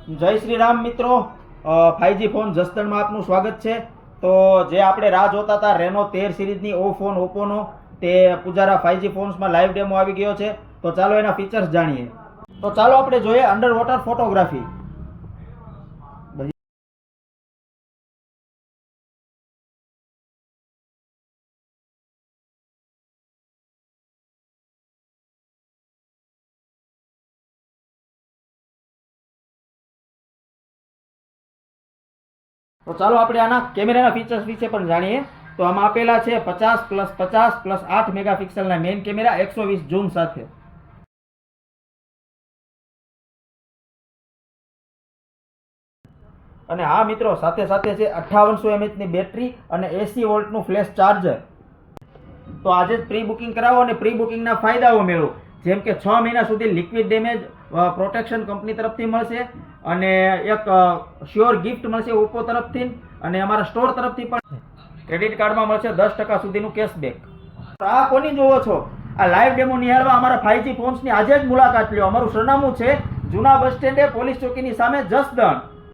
જય શ્રી રામ મિત્રો, 5G phone જસદણમાં આપનું સ્વાગત છે। તો જે આપણે રાહ જોતા હતા રેનો 13 સિરીઝની ફોન ઓપ્પોનો, તે પુજારા 5G ફોન્સમાં લાઈવ ડેમો આવી ગયો છે। તો ચાલો એના ફીચર્સ જાણીએ। તો ચાલો આપણે જોઈએ અંડર વોટર ફોટોગ્રાફી। તો ચાલો આપણે આના કેમેરાના ફીચર્સ વિશે પણ જાણીએ। તો આમાં આપેલા છે 50+50+8 મેગાપિક્સલના મેઇન કેમેરા 120 ઝૂમ સાથે। અને હા મિત્રો, સાથે સાથે છે 5800 mAh ની બેટરી અને 80 વોલ્ટનું ફ્લેશ ચાર્જર। તો આજે જ પ્રી બુકિંગ કરાવો અને પ્રી બુકિંગના ફાયદાઓ મેળવો, જેમ કે 6 મહિના સુધી લિક્વિડ ડેમેજ પ્રોટેક્શન કંપની તરફથી મળશે, અને એક શ્યોર ગિફ્ટ મળશે ઓપ્પો તરફથી, અને અમારા સ્ટોર તરફથી પણ ક્રેડિટ કાર્ડમાં મળશે 10% સુધીનું કેશબેક। આ કોની જોવો છો? આ લાઈવ ડેમો નિહાળવા અમારા 5G ફોન્સની આજે જ મુલાકાત લ્યો। અમારું સરનામું છે જૂના બસ સ્ટેન્ડે, પોલીસ ચોકીની સામે, જસદણ।